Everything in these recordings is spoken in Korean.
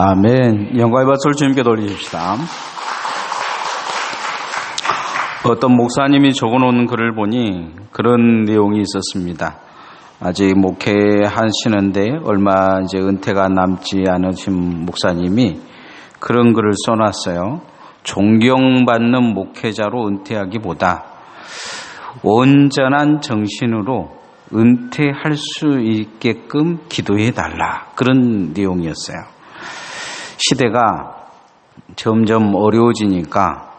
아멘. 영광의 박수를 주님께 돌리십시다. 어떤 목사님이 적어놓은 글을 보니 그런 내용이 있었습니다. 아직 목회하시는데 얼마 이제 은퇴가 남지 않으신 목사님이 그런 글을 써놨어요. 존경받는 목회자로 은퇴하기보다 온전한 정신으로 은퇴할 수 있게끔 기도해달라. 그런 내용이었어요. 시대가 점점 어려워지니까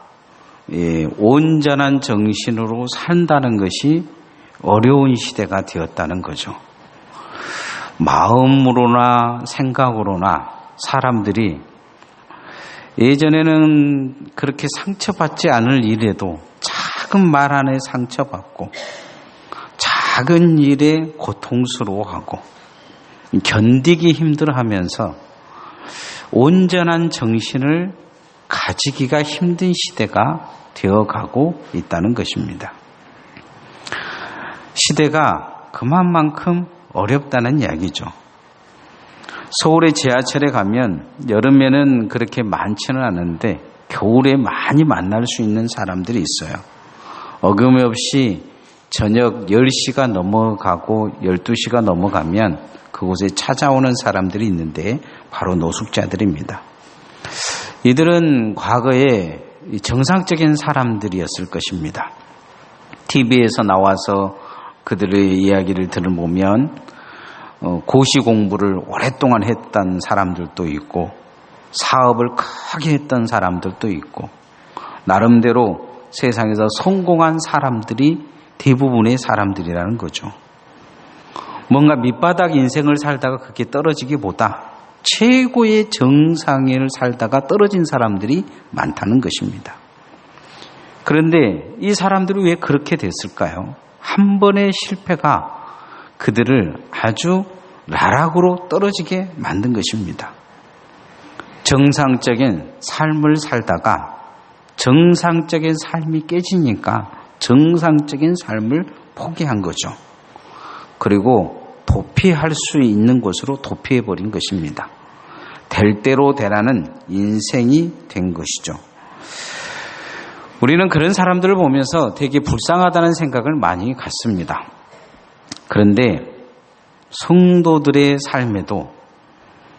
온전한 정신으로 산다는 것이 어려운 시대가 되었다는 거죠. 마음으로나 생각으로나 사람들이 예전에는 그렇게 상처받지 않을 일에도 작은 말 안에 상처받고 작은 일에 고통스러워하고 견디기 힘들어하면서 온전한 정신을 가지기가 힘든 시대가 되어가고 있다는 것입니다. 시대가 그만큼 어렵다는 이야기죠. 서울의 지하철에 가면 여름에는 그렇게 많지는 않은데 겨울에 많이 만날 수 있는 사람들이 있어요. 어김없이 저녁 10시가 넘어가고 12시가 넘어가면 그곳에 찾아오는 사람들이 있는데 바로 노숙자들입니다. 이들은 과거에 정상적인 사람들이었을 것입니다. TV에서 나와서 그들의 이야기를 들어보면 고시 공부를 오랫동안 했던 사람들도 있고 사업을 크게 했던 사람들도 있고 나름대로 세상에서 성공한 사람들이 대부분의 사람들이라는 거죠. 뭔가 밑바닥 인생을 살다가 그렇게 떨어지기보다 최고의 정상을 살다가 떨어진 사람들이 많다는 것입니다. 그런데 이 사람들이 왜 그렇게 됐을까요? 한 번의 실패가 그들을 아주 나락으로 떨어지게 만든 것입니다. 정상적인 삶을 살다가 정상적인 삶이 깨지니까 정상적인 삶을 포기한 거죠. 그리고 도피할 수 있는 곳으로 도피해버린 것입니다. 될 대로 되라는 인생이 된 것이죠. 우리는 그런 사람들을 보면서 되게 불쌍하다는 생각을 많이 갖습니다. 그런데 성도들의 삶에도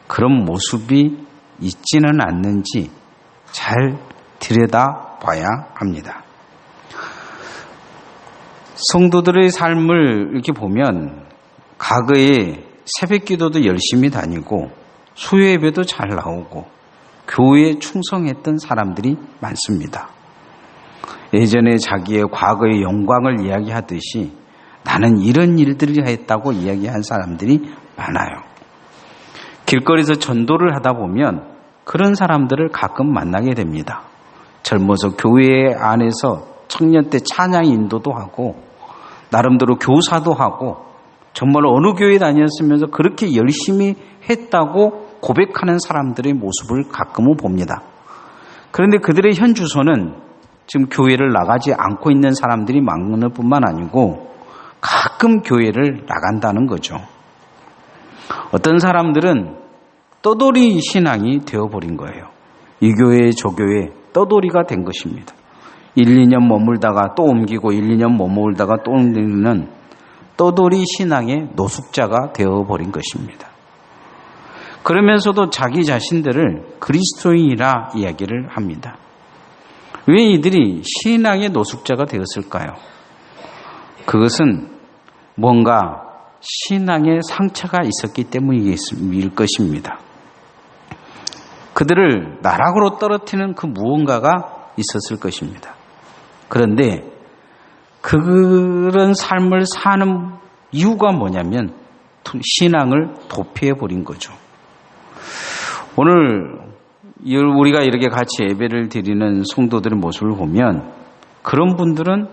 그런 모습이 있지는 않는지 잘 들여다봐야 합니다. 성도들의 삶을 이렇게 보면 과거에 새벽 기도도 열심히 다니고 수요예배도 잘 나오고 교회에 충성했던 사람들이 많습니다. 예전에 자기의 과거의 영광을 이야기하듯이 나는 이런 일들을 했다고 이야기한 사람들이 많아요. 길거리에서 전도를 하다 보면 그런 사람들을 가끔 만나게 됩니다. 젊어서 교회 안에서 청년 때 찬양 인도도 하고 나름대로 교사도 하고 정말 어느 교회 다녔으면서 그렇게 열심히 했다고 고백하는 사람들의 모습을 가끔은 봅니다. 그런데 그들의 현 주소는 지금 교회를 나가지 않고 있는 사람들이 많을 뿐만 아니고 가끔 교회를 나간다는 거죠. 어떤 사람들은 떠돌이 신앙이 되어버린 거예요. 이 교회 저 교회 떠돌이가 된 것입니다. 1, 2년 머물다가 또 옮기고 1, 2년 머물다가 또 옮기는 떠돌이 신앙의 노숙자가 되어버린 것입니다. 그러면서도 자기 자신들을 그리스도인이라 이야기를 합니다. 왜 이들이 신앙의 노숙자가 되었을까요? 그것은 뭔가 신앙의 상처가 있었기 때문일 것입니다. 그들을 나락으로 떨어뜨리는 그 무언가가 있었을 것입니다. 그런데 그런 삶을 사는 이유가 뭐냐면 신앙을 도피해버린 거죠. 오늘 우리가 이렇게 같이 예배를 드리는 성도들의 모습을 보면 그런 분들은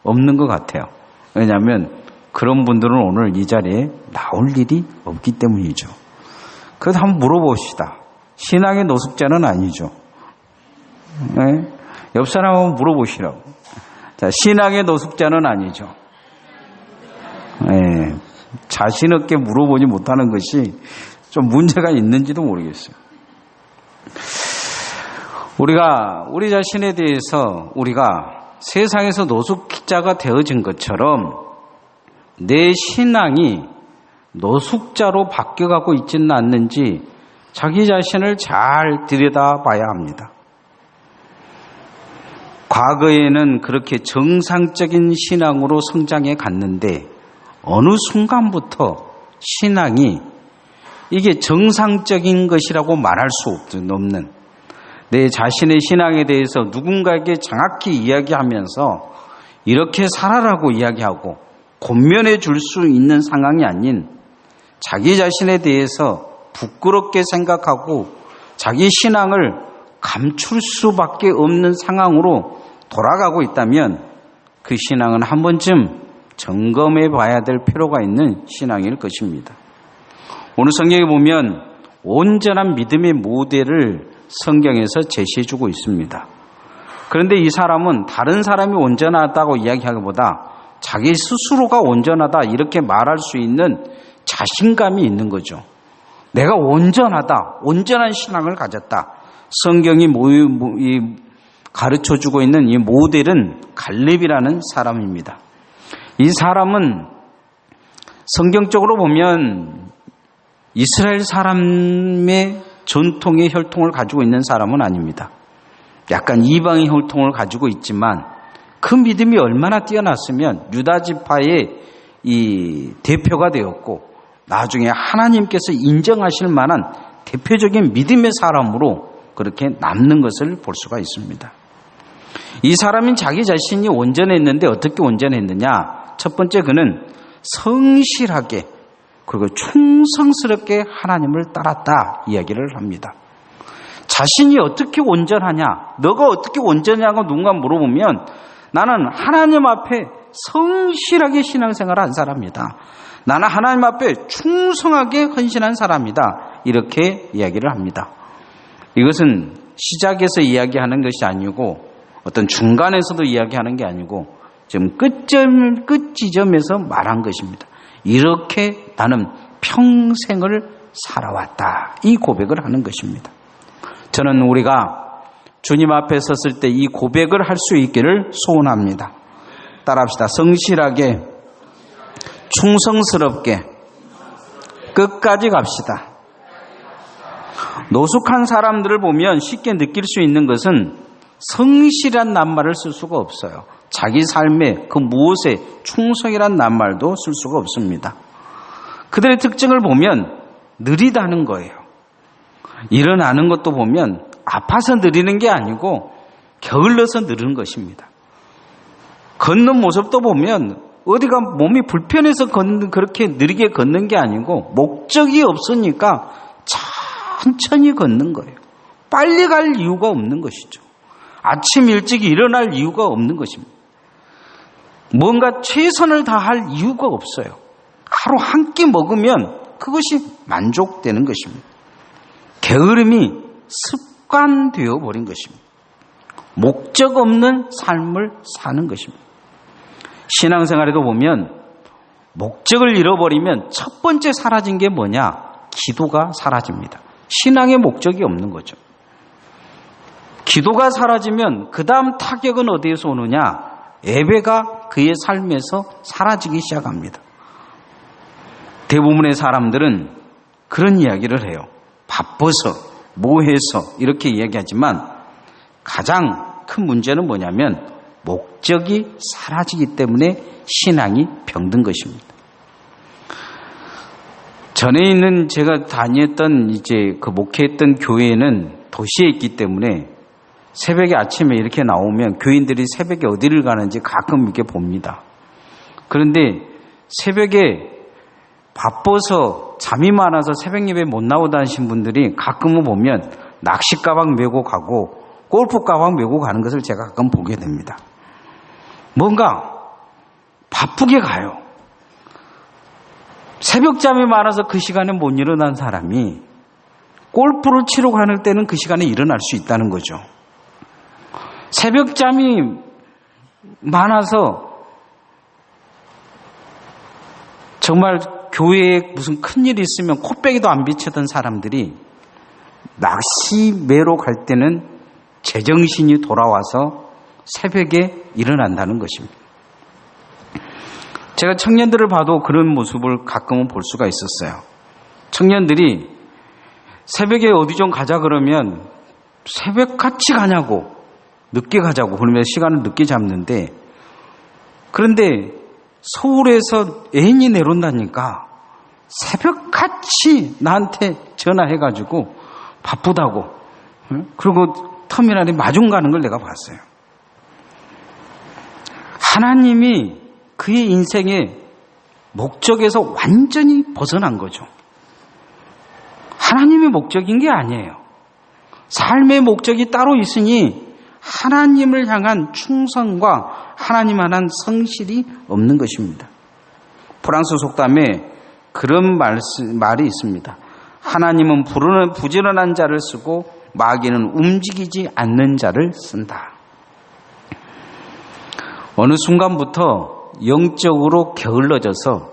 없는 것 같아요. 왜냐하면 그런 분들은 오늘 이 자리에 나올 일이 없기 때문이죠. 그래서 한번 물어봅시다. 신앙의 노숙자는 아니죠. 네? 옆 사람 한번 물어보시라고. 자, 신앙의 노숙자는 아니죠. 네. 자신 없게 물어보지 못하는 것이 좀 문제가 있는지도 모르겠어요. 우리가 우리 자신에 대해서 우리가 세상에서 노숙자가 되어진 것처럼 내 신앙이 노숙자로 바뀌어가고 있지는 않는지 자기 자신을 잘 들여다봐야 합니다. 과거에는 그렇게 정상적인 신앙으로 성장해 갔는데 어느 순간부터 신앙이 이게 정상적인 것이라고 말할 수 없는 내 자신의 신앙에 대해서 누군가에게 정확히 이야기하면서 이렇게 살아라고 이야기하고 권면해 줄 수 있는 상황이 아닌 자기 자신에 대해서 부끄럽게 생각하고 자기 신앙을 감출 수밖에 없는 상황으로 돌아가고 있다면 그 신앙은 한 번쯤 점검해 봐야 될 필요가 있는 신앙일 것입니다. 오늘 성경에 보면 온전한 믿음의 모델을 성경에서 제시해 주고 있습니다. 그런데 이 사람은 다른 사람이 온전하다고 이야기하기보다 자기 스스로가 온전하다 이렇게 말할 수 있는 자신감이 있는 거죠. 내가 온전하다, 온전한 신앙을 가졌다. 성경이 가르쳐주고 있는 이 모델은 갈렙이라는 사람입니다. 이 사람은 성경적으로 보면 이스라엘 사람의 전통의 혈통을 가지고 있는 사람은 아닙니다. 약간 이방의 혈통을 가지고 있지만 그 믿음이 얼마나 뛰어났으면 유다 지파의 이 대표가 되었고 나중에 하나님께서 인정하실 만한 대표적인 믿음의 사람으로 그렇게 남는 것을 볼 수가 있습니다. 이 사람은 자기 자신이 온전했는데 어떻게 온전했느냐? 첫 번째, 그는 성실하게 그리고 충성스럽게 하나님을 따랐다 이야기를 합니다. 자신이 어떻게 온전하냐? 너가 어떻게 온전하냐고 누군가 물어보면 나는 하나님 앞에 성실하게 신앙생활을 한 사람이다. 나는 하나님 앞에 충성하게 헌신한 사람이다. 이렇게 이야기를 합니다. 이것은 시작에서 이야기하는 것이 아니고 어떤 중간에서도 이야기하는 게 아니고 지금 끝 지점에서 말한 것입니다. 이렇게 나는 평생을 살아왔다. 이 고백을 하는 것입니다. 저는 우리가 주님 앞에 섰을 때 이 고백을 할 수 있기를 소원합니다. 따라합시다. 성실하게, 충성스럽게, 끝까지 갑시다. 노숙한 사람들을 보면 쉽게 느낄 수 있는 것은 성실한 낱말을 쓸 수가 없어요. 자기 삶에 그 무엇에 충성이란 낱말도 쓸 수가 없습니다. 그들의 특징을 보면 느리다는 거예요. 일어나는 것도 보면 아파서 느리는 게 아니고 게을러서 느리는 것입니다. 걷는 모습도 보면 어디가 몸이 불편해서 그렇게 느리게 걷는 게 아니고 목적이 없으니까 천천히 걷는 거예요. 빨리 갈 이유가 없는 것이죠. 아침 일찍 일어날 이유가 없는 것입니다. 뭔가 최선을 다할 이유가 없어요. 하루 한 끼 먹으면 그것이 만족되는 것입니다. 게으름이 습관되어 버린 것입니다. 목적 없는 삶을 사는 것입니다. 신앙생활에도 보면 목적을 잃어버리면 첫 번째 사라진 게 뭐냐? 기도가 사라집니다. 신앙의 목적이 없는 거죠. 기도가 사라지면 그 다음 타격은 어디에서 오느냐? 예배가 그의 삶에서 사라지기 시작합니다. 대부분의 사람들은 그런 이야기를 해요. 바빠서, 뭐해서 이렇게 이야기하지만 가장 큰 문제는 뭐냐면 목적이 사라지기 때문에 신앙이 병든 것입니다. 전에 있는 제가 다녔던 그 목회했던 교회는 도시에 있기 때문에 새벽에 아침에 이렇게 나오면 교인들이 새벽에 어디를 가는지 가끔 이렇게 봅니다. 그런데 새벽에 바빠서 잠이 많아서 새벽 예배 못 나오다 하신 분들이 가끔은 보면 낚시 가방 메고 가고 골프 가방 메고 가는 것을 제가 가끔 보게 됩니다. 뭔가 바쁘게 가요. 새벽잠이 많아서 그 시간에 못 일어난 사람이 골프를 치러 가는 때는 그 시간에 일어날 수 있다는 거죠. 새벽잠이 많아서 정말 교회에 무슨 큰일이 있으면 코빼기도 안 비치던 사람들이 낚시매로 갈 때는 제정신이 돌아와서 새벽에 일어난다는 것입니다. 제가 청년들을 봐도 그런 모습을 가끔은 볼 수가 있었어요. 청년들이 새벽에 어디 좀 가자 그러면 새벽같이 가냐고, 늦게 가자고 그러면 시간을 늦게 잡는데, 그런데 서울에서 애인이 내려온다니까 새벽같이 나한테 전화해가지고 바쁘다고, 그리고 터미널에 마중 가는 걸 내가 봤어요. 하나님이 그의 인생의 목적에서 완전히 벗어난 거죠. 하나님의 목적인 게 아니에요. 삶의 목적이 따로 있으니 하나님을 향한 충성과 하나님 향한 성실이 없는 것입니다. 프랑스 속담에 그런 말이 있습니다. 하나님은 부지런한 자를 쓰고 마귀는 움직이지 않는 자를 쓴다. 어느 순간부터 영적으로 게을러져서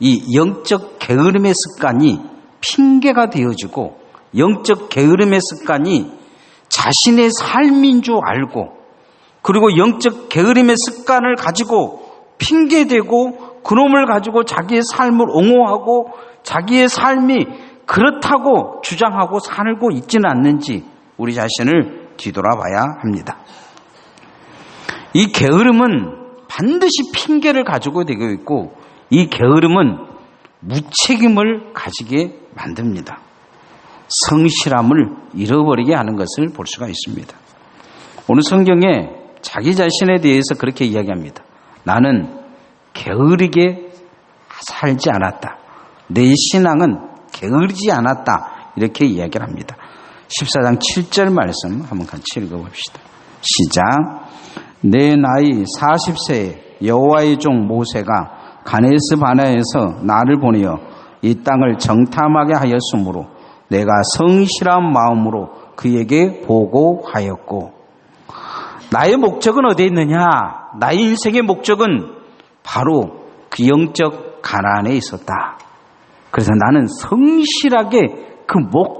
이 영적 게으름의 습관이 핑계가 되어지고, 영적 게으름의 습관이 자신의 삶인 줄 알고, 그리고 영적 게으름의 습관을 가지고 핑계대고 그놈을 가지고 자기의 삶을 옹호하고 자기의 삶이 그렇다고 주장하고 살고 있지는 않는지 우리 자신을 뒤돌아봐야 합니다. 이 게으름은 반드시 핑계를 가지고 되고 있고, 이 게으름은 무책임을 가지게 만듭니다. 성실함을 잃어버리게 하는 것을 볼 수가 있습니다. 오늘 성경에 자기 자신에 대해서 그렇게 이야기합니다. 나는 게으르게 살지 않았다. 내 신앙은 게으르지 않았다. 이렇게 이야기를 합니다. 14장 7절 말씀 한번 같이 읽어봅시다. 시작. 내 나이 40세에 여호와의 종 모세가 가데스 바네아에서 나를 보내어 이 땅을 정탐하게 하였으므로 내가 성실한 마음으로 그에게 보고하였고. 나의 목적은 어디에 있느냐? 나의 인생의 목적은 바로 그 영적 가나안에 있었다. 그래서 나는 성실하게 그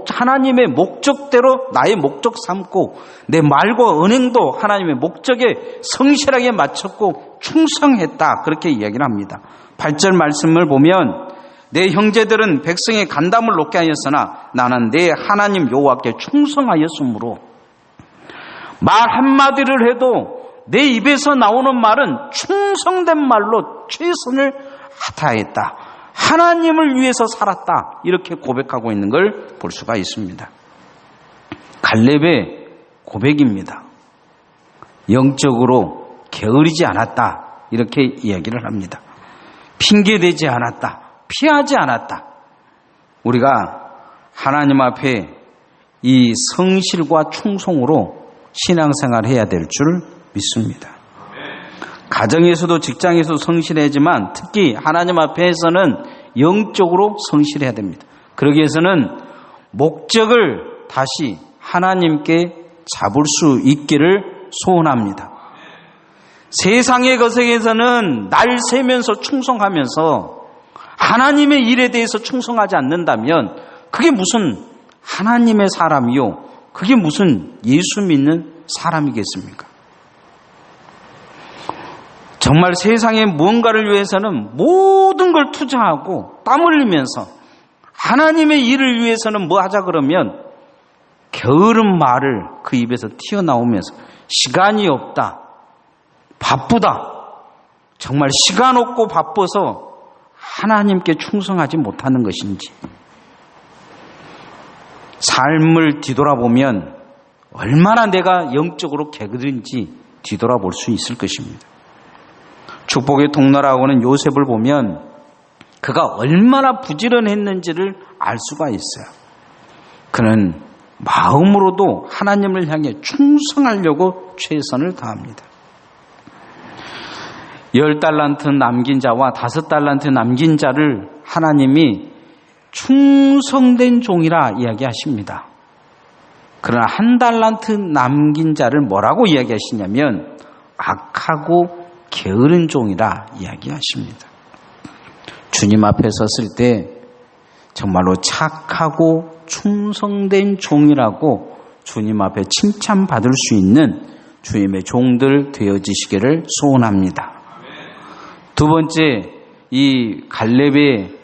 하나님의 목적대로 나의 목적 삼고 내 말과 언행도 하나님의 목적에 성실하게 맞췄고 충성했다. 그렇게 이야기를 합니다. 8절 말씀을 보면 내 형제들은 백성의 간담을 높게 하였으나 나는 내 하나님 여호와께 충성하였으므로. 말 한마디를 해도 내 입에서 나오는 말은 충성된 말로 최선을 다했다. 하나님을 위해서 살았다. 이렇게 고백하고 있는 걸 볼 수가 있습니다. 갈렙의 고백입니다. 영적으로 게으르지 않았다. 이렇게 이야기를 합니다. 핑계대지 않았다. 피하지 않았다. 우리가 하나님 앞에 이 성실과 충성으로 신앙생활을 해야 될 줄 믿습니다. 가정에서도 직장에서도 성실해야지만 특히 하나님 앞에서는 영적으로 성실해야 됩니다. 그러기 위해서는 목적을 다시 하나님께 잡을 수 있기를 소원합니다. 세상의 것에서는 날 세면서 충성하면서 하나님의 일에 대해서 충성하지 않는다면 그게 무슨 하나님의 사람이요, 그게 무슨 예수 믿는 사람이겠습니까? 정말 세상의 무언가를 위해서는 모든 걸 투자하고 땀 흘리면서 하나님의 일을 위해서는 뭐 하자 그러면 게으른 말을 그 입에서 튀어나오면서 시간이 없다, 바쁘다, 정말 시간 없고 바빠서 하나님께 충성하지 못하는 것인지, 삶을 뒤돌아보면 얼마나 내가 영적으로 게으른지 뒤돌아볼 수 있을 것입니다. 축복의 통로라고 하는 요셉을 보면 그가 얼마나 부지런했는지를 알 수가 있어요. 그는 마음으로도 하나님을 향해 충성하려고 최선을 다합니다. 10달란트 남긴 자와 5달란트 남긴 자를 하나님이 충성된 종이라 이야기하십니다. 그러나 1달란트 남긴 자를 뭐라고 이야기하시냐면 악하고 게으른 종이라 이야기하십니다. 주님 앞에 섰을 때 정말로 착하고 충성된 종이라고 주님 앞에 칭찬받을 수 있는 주님의 종들 되어지시기를 소원합니다. 두 번째, 이 갈렙의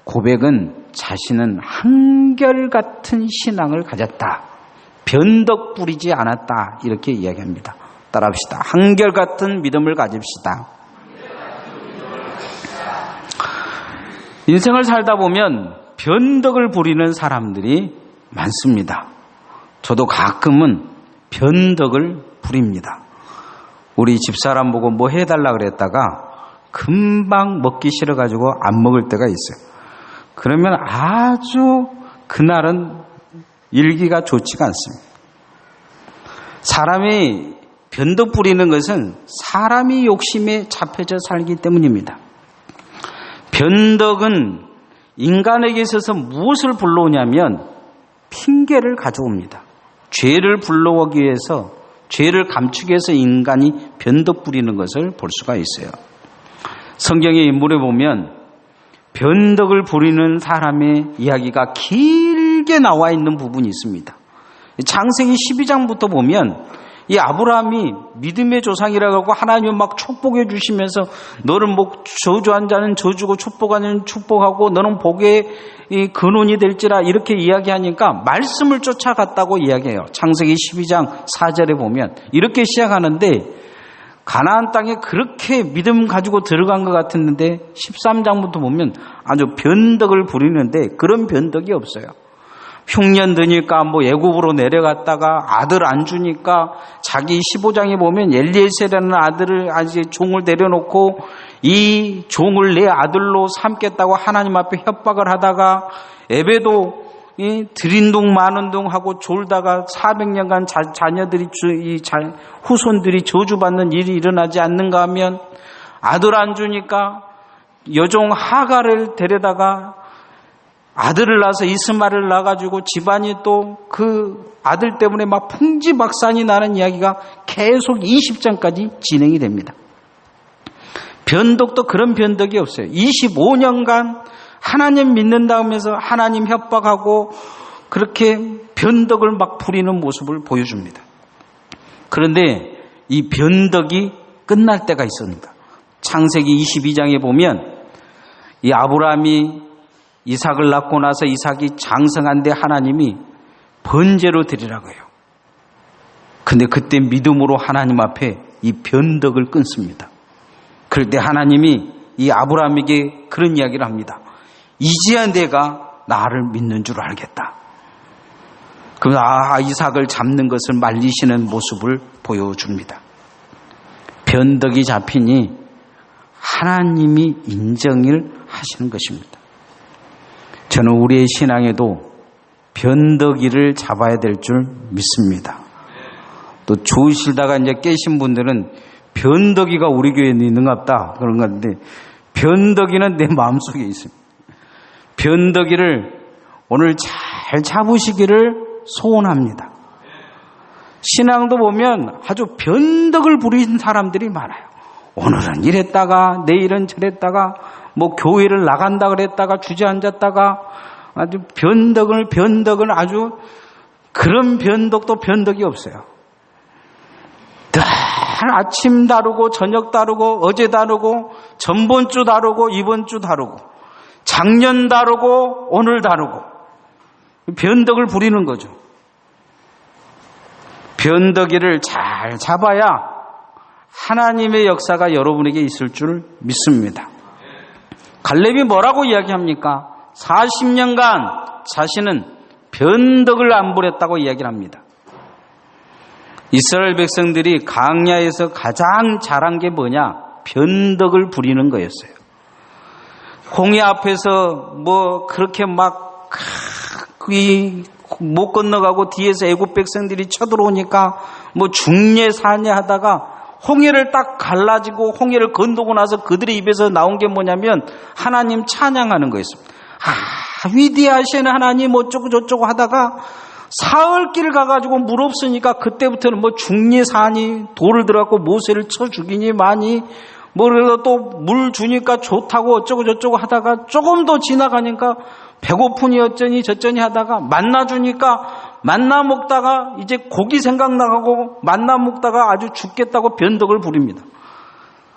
고백은 자신은 한결같은 신앙을 가졌다. 변덕 부리지 않았다. 이렇게 이야기합니다. 따라합시다. 한결같은 믿음을 가집시다. 인생을 살다 보면 변덕을 부리는 사람들이 많습니다. 저도 가끔은 변덕을 부립니다. 우리 집사람 보고 뭐 해달라 그랬다가 금방 먹기 싫어가지고 안 먹을 때가 있어요. 그러면 아주 그날은 일기가 좋지가 않습니다. 사람이 변덕 부리는 것은 사람이 욕심에 잡혀져 살기 때문입니다. 변덕은 인간에게 있어서 무엇을 불러오냐면 핑계를 가져옵니다. 죄를 불러오기 위해서, 죄를 감추기 위해서 인간이 변덕 부리는 것을 볼 수가 있어요. 성경의 인물에 보면 변덕을 부리는 사람의 이야기가 길게 나와 있는 부분이 있습니다. 창세기 12장부터 보면 이 아브라함이 믿음의 조상이라고 하고 하나님은 막 축복해 주시면서 너는 뭐 저주한 자는 저주고 축복하는 축복하고 너는 복의 근원이 될지라 이렇게 이야기하니까 말씀을 쫓아갔다고 이야기해요. 창세기 12장 4절에 보면 이렇게 시작하는데 가나안 땅에 그렇게 믿음 가지고 들어간 것 같았는데 13장부터 보면 아주 변덕을 부리는데 그런 변덕이 없어요. 흉년 드니까 뭐 애굽으로 내려갔다가 아들 안 주니까 자기 15장에 보면 엘리에셀이라는 아들을 아직 종을 내려놓고 이 종을 내 아들로 삼겠다고 하나님 앞에 협박을 하다가 에베도 들인 둥 마는 둥 하고 졸다가 400년간 자녀들이 후손들이 저주받는 일이 일어나지 않는가 하면 아들 안 주니까 여종 하가를 데려다가 아들을 낳아서 이스마엘을 낳아가지고 집안이 또 그 아들 때문에 막 풍지박산이 나는 이야기가 계속 20장까지 진행이 됩니다. 변덕도 그런 변덕이 없어요. 25년간 하나님 믿는다 하면서 하나님 협박하고 그렇게 변덕을 막 부리는 모습을 보여줍니다. 그런데 이 변덕이 끝날 때가 있습니다. 창세기 22장에 보면 이 아브라함이 이삭을 낳고 나서 이삭이 장성한데 하나님이 번제로 드리라고 해요. 근데 그때 믿음으로 하나님 앞에 이 변덕을 끊습니다. 그럴 때 하나님이 이 아브라함에게 그런 이야기를 합니다. 이제야 내가 나를 믿는 줄 알겠다. 그래서 이삭을 잡는 것을 말리시는 모습을 보여줍니다. 변덕이 잡히니 하나님이 인정을 하시는 것입니다. 저는 우리의 신앙에도 변덕이를 잡아야 될 줄 믿습니다. 또 좋으시다가 이제 깨신 분들은 변덕이가 우리 교회에 있는갑다 그런 건데 변덕이는 내 마음속에 있습니다. 변덕이를 오늘 잘 잡으시기를 소원합니다. 신앙도 보면 아주 변덕을 부리는 사람들이 많아요. 오늘은 이랬다가 내일은 저랬다가 뭐 교회를 나간다 그랬다가 주저앉았다가 아주 변덕을 아주 그런 변덕도 변덕이 없어요. 늘 아침 다르고 저녁 다르고 어제 다르고 전번주 다르고 이번주 다르고 작년 다르고 오늘 다르고 변덕을 부리는 거죠. 변덕이를 잘 잡아야 하나님의 역사가 여러분에게 있을 줄 믿습니다. 갈렙이 뭐라고 이야기합니까? 40년간 자신은 변덕을 안 부렸다고 이야기를 합니다. 이스라엘 백성들이 광야에서 가장 잘한 게 뭐냐? 변덕을 부리는 거였어요. 홍해 앞에서 뭐 그렇게 막 못 건너가고 뒤에서 애굽 백성들이 쳐들어오니까 뭐 중례 사례 하다가 홍해를 딱 갈라지고 홍해를 건너고 나서 그들의 입에서 나온 게 뭐냐면 하나님 찬양하는 거였습니다. 위대하신 하나님 어쩌고 저쩌고 하다가 사흘길 가가지고 물 없으니까 그때부터는 뭐 중례사니 돌을 들어갖고 모세를 쳐 죽이니 많이 뭐 그래서 또 물 주니까 좋다고 어쩌고 저쩌고 하다가 조금 더 지나가니까 배고프니 어쩌니 저쩌니 하다가 만나 주니까 만나 먹다가 이제 고기 생각나고 만나 먹다가 아주 죽겠다고 변덕을 부립니다.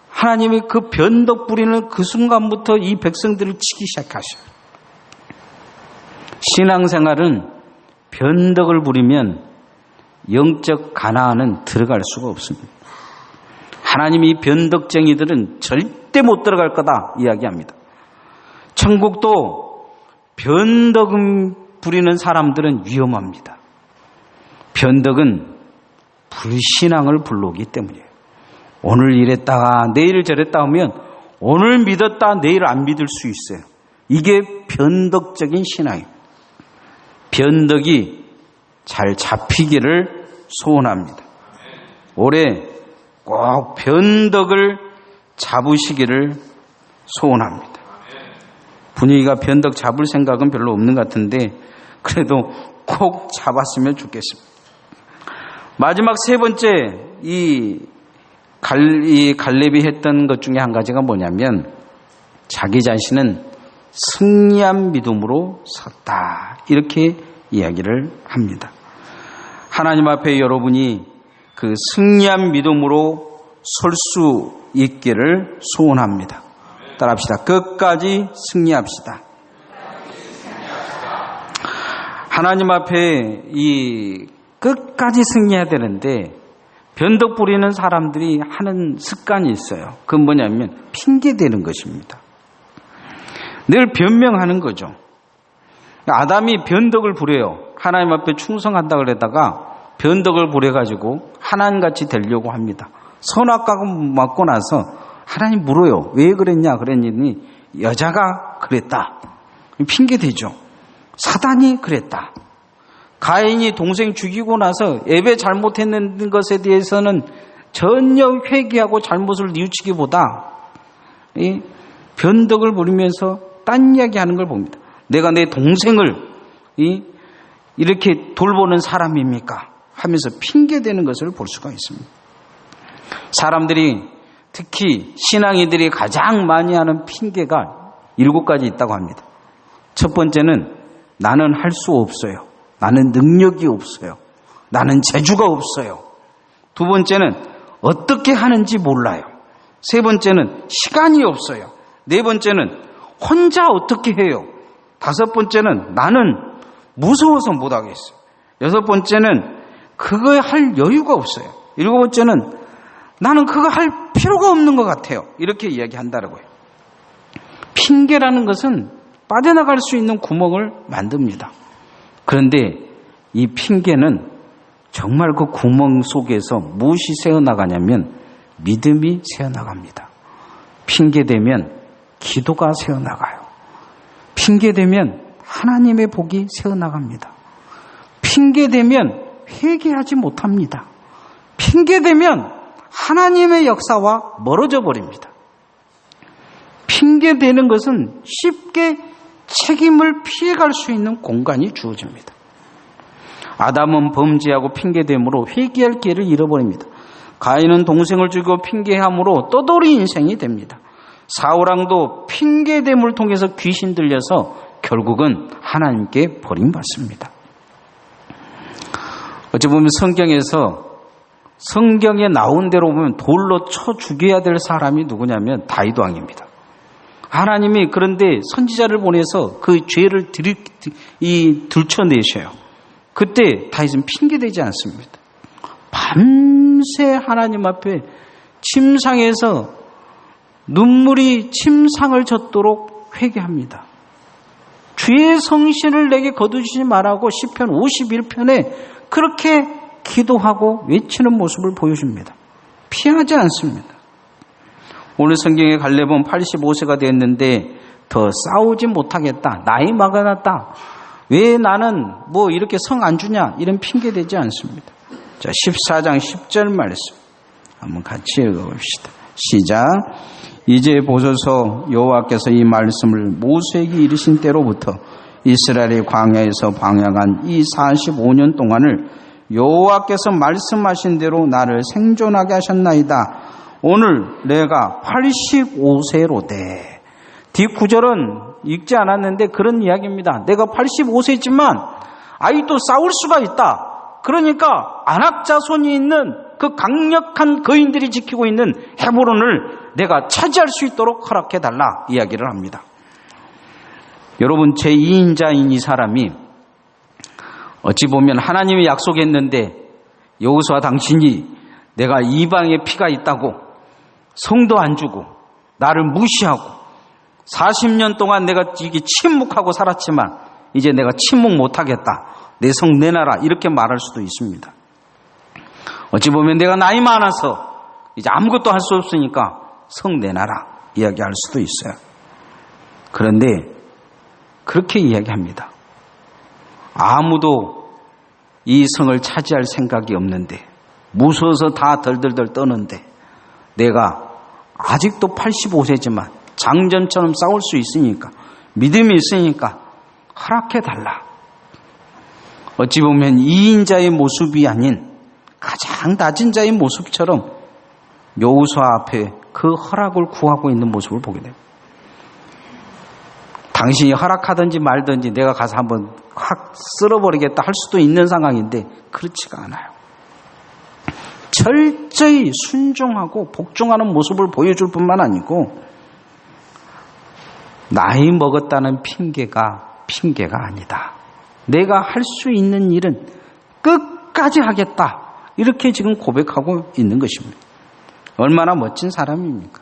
하나님이 그 변덕 부리는 그 순간부터 이 백성들을 치기 시작하셔요. 신앙생활은 변덕을 부리면 영적 가나안은 들어갈 수가 없습니다. 하나님이 이 변덕쟁이들은 절대 못 들어갈 거다 이야기합니다. 천국도 변덕 부리는 사람들은 위험합니다. 변덕은 불신앙을 불러오기 때문이에요. 오늘 이랬다가 내일 저랬다 하면 오늘 믿었다 내일 안 믿을 수 있어요. 이게 변덕적인 신앙이에요. 변덕이 잘 잡히기를 소원합니다. 올해 꼭 변덕을 잡으시기를 소원합니다. 분위기가 변덕 잡을 생각은 별로 없는 것 같은데 그래도 꼭 잡았으면 좋겠습니다. 마지막 세 번째 이 갈렙이 했던 것 중에 한 가지가 뭐냐면 자기 자신은 승리한 믿음으로 섰다 이렇게 이야기를 합니다. 하나님 앞에 여러분이 그 승리한 믿음으로 설 수 있기를 소원합니다. 따라합시다. 끝까지 승리합시다. 하나님 앞에 이 끝까지 승리해야 되는데 변덕 부리는 사람들이 하는 습관이 있어요. 그건 뭐냐면 핑계 대는 것입니다. 늘 변명하는 거죠. 아담이 변덕을 부려요. 하나님 앞에 충성한다 그러다가 변덕을 부려가지고 하나님같이 되려고 합니다. 선악과가 맞고 나서 하나님 물어요. 왜 그랬냐 그랬더니 여자가 그랬다. 핑계대죠. 사단이 그랬다. 가인이 동생 죽이고 나서 예배 잘못했는 것에 대해서는 전혀 회개하고 잘못을 뉘우치기보다 이 변덕을 부리면서 딴 이야기하는 걸 봅니다. 내가 내 동생을 이렇게 돌보는 사람입니까? 하면서 핑계대는 것을 볼 수가 있습니다. 사람들이 특히 신앙이들이 가장 많이 하는 핑계가 7가지 있다고 합니다. 첫 번째는 나는 할 수 없어요. 나는 능력이 없어요. 나는 재주가 없어요. 두 번째는 어떻게 하는지 몰라요. 세 번째는 시간이 없어요. 네 번째는 혼자 어떻게 해요. 다섯 번째는 나는 무서워서 못하겠어요. 여섯 번째는 그거에 할 여유가 없어요. 일곱 번째는 나는 그거 할 필요가 없는 것 같아요. 이렇게 이야기한다라고요. 핑계라는 것은 빠져나갈 수 있는 구멍을 만듭니다. 그런데 이 핑계는 정말 그 구멍 속에서 무엇이 새어나가냐면 믿음이 새어나갑니다. 핑계대면 기도가 새어나가요. 핑계대면 하나님의 복이 새어나갑니다. 핑계대면 회개하지 못합니다. 핑계대면 하나님의 역사와 멀어져 버립니다. 핑계대는 것은 쉽게 책임을 피해갈 수 있는 공간이 주어집니다. 아담은 범죄하고 핑계됨으로 회개할 기회를 잃어버립니다. 가인은 동생을 죽이고 핑계함으로 떠돌이 인생이 됩니다. 사울왕도 핑계됨을 통해서 귀신 들려서 결국은 하나님께 버림받습니다. 어찌 보면 성경에 나온 대로 보면 돌로 쳐 죽여야 될 사람이 누구냐면 다윗 왕입니다. 하나님이 그런데 선지자를 보내서 그 죄를 들춰내셔요. 그때 다윗은 핑계대지 않습니다. 밤새 하나님 앞에 침상에서 눈물이 침상을 젖도록 회개합니다. 주의 성신을 내게 거두시지 말라고 시편 51편에 그렇게 기도하고 외치는 모습을 보여줍니다. 피하지 않습니다. 오늘 성경의 갈렙은 85세가 됐는데 더 싸우지 못하겠다. 나이 막아놨다. 왜 나는 이렇게 성 안 주냐. 이런 핑계 대지 않습니다. 자, 14장 10절 말씀 한번 같이 읽어봅시다. 시작. 이제 보소서 여호와께서 이 말씀을 모세에게 이르신 때로부터 이스라엘의 광야에서 방향한 이 45년 동안을 여호와께서 말씀하신 대로 나를 생존하게 하셨나이다. 오늘 내가 85세로되 뒷구절은 읽지 않았는데 그런 이야기입니다. 내가 85세지만 아직도 싸울 수가 있다. 그러니까 안악 자손이 있는 그 강력한 거인들이 지키고 있는 헤브론을 내가 차지할 수 있도록 허락해달라 이야기를 합니다. 여러분, 제2인자인 이 사람이 어찌 보면 하나님이 약속했는데 여호수아 당신이 내가 이방에 피가 있다고 성도 안 주고 나를 무시하고 40년 동안 내가 이게 침묵하고 살았지만 이제 내가 침묵 못하겠다. 내 성 내놔라. 이렇게 말할 수도 있습니다. 어찌 보면 내가 나이 많아서 이제 아무것도 할 수 없으니까 성 내놔라. 이야기할 수도 있어요. 그런데 그렇게 이야기합니다. 아무도 이 성을 차지할 생각이 없는데 무서워서 다 덜덜덜 떠는데 내가 아직도 85세지만 장전처럼 싸울 수 있으니까 믿음이 있으니까 허락해달라. 어찌 보면 2인자의 모습이 아닌 가장 낮은 자의 모습처럼 여호수아 앞에 그 허락을 구하고 있는 모습을 보게 됩니다. 당신이 허락하든지 말든지 내가 가서 한번 확 쓸어버리겠다 할 수도 있는 상황인데 그렇지가 않아요. 철저히 순종하고 복종하는 모습을 보여줄 뿐만 아니고 나이 먹었다는 핑계가 아니다. 내가 할 수 있는 일은 끝까지 하겠다. 이렇게 지금 고백하고 있는 것입니다. 얼마나 멋진 사람입니까?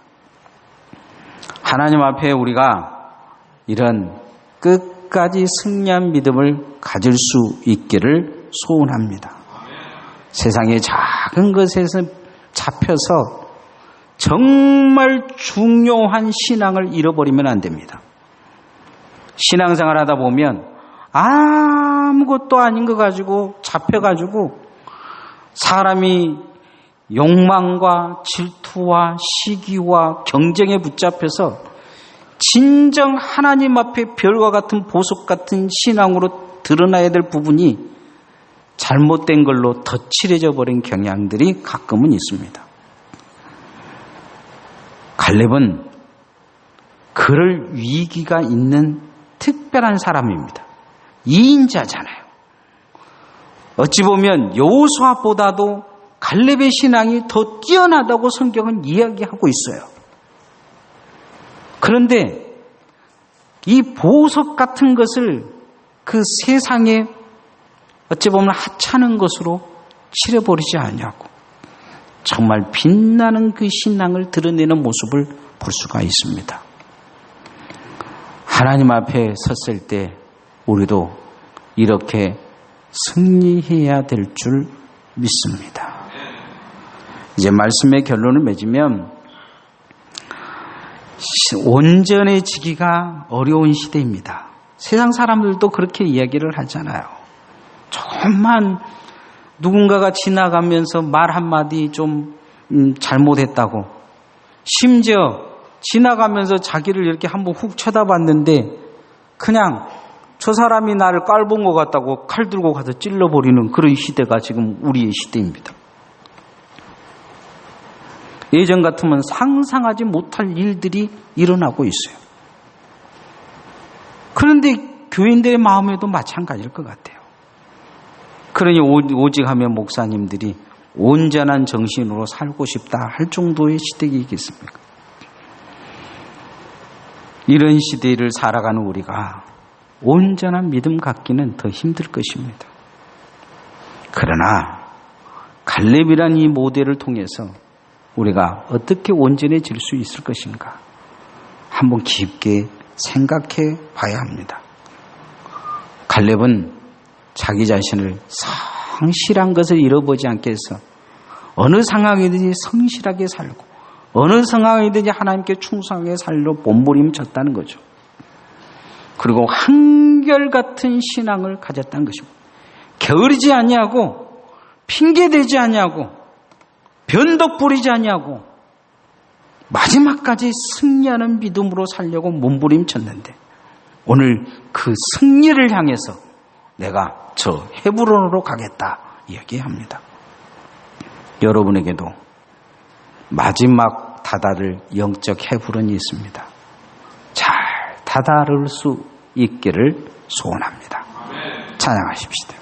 하나님 앞에 우리가 이런 끝까지 승리한 믿음을 가질 수 있기를 소원합니다. 세상의 작은 것에서 잡혀서 정말 중요한 신앙을 잃어버리면 안 됩니다. 신앙생활 하다 보면 아무것도 아닌 거 가지고 잡혀가지고 사람이 욕망과 질투와 시기와 경쟁에 붙잡혀서 진정 하나님 앞에 별과 같은 보석 같은 신앙으로 드러나야 될 부분이 잘못된 걸로 덧칠해져 버린 경향들이 가끔은 있습니다. 갈렙은 그럴 위기가 있는 특별한 사람입니다. 2인자잖아요. 어찌 보면 여호수아보다도 갈렙의 신앙이 더 뛰어나다고 성경은 이야기하고 있어요. 그런데 이 보석 같은 것을 그 세상에 어찌 보면 하찮은 것으로 칠해버리지 않냐고 정말 빛나는 그 신앙을 드러내는 모습을 볼 수가 있습니다. 하나님 앞에 섰을 때 우리도 이렇게 승리해야 될 줄 믿습니다. 이제 말씀의 결론을 맺으면 온전해지기가 어려운 시대입니다. 세상 사람들도 그렇게 이야기를 하잖아요. 조금만 누군가가 지나가면서 말 한마디 좀 잘못했다고 심지어 지나가면서 자기를 이렇게 한번 훅 쳐다봤는데 그냥 저 사람이 나를 깔본 것 같다고 칼 들고 가서 찔러버리는 그런 시대가 지금 우리의 시대입니다. 예전 같으면 상상하지 못할 일들이 일어나고 있어요. 그런데 교인들의 마음에도 마찬가지일 것 같아요. 그러니 오직 하면 목사님들이 온전한 정신으로 살고 싶다 할 정도의 시대이겠습니까? 이런 시대를 살아가는 우리가 온전한 믿음 갖기는 더 힘들 것입니다. 그러나 갈렙이란 이 모델을 통해서 우리가 어떻게 온전해질 수 있을 것인가 한번 깊게 생각해 봐야 합니다. 갈렙은 자기 자신을 성실한 것을 잃어보지 않게 해서 어느 상황이든지 성실하게 살고 어느 상황이든지 하나님께 충성하게 살려 몸부림쳤다는 거죠. 그리고 한결같은 신앙을 가졌다는 것입니다. 게으르지 아니하고 핑계대지 아니하고 변덕 부리지 아니하고 마지막까지 승리하는 믿음으로 살려고 몸부림쳤는데 오늘 그 승리를 향해서 내가 저 헤브론으로 가겠다 이야기합니다. 여러분에게도 마지막 다다를 영적 헤브론이 있습니다. 잘 다다를 수 있기를 소원합니다. 찬양하십시다.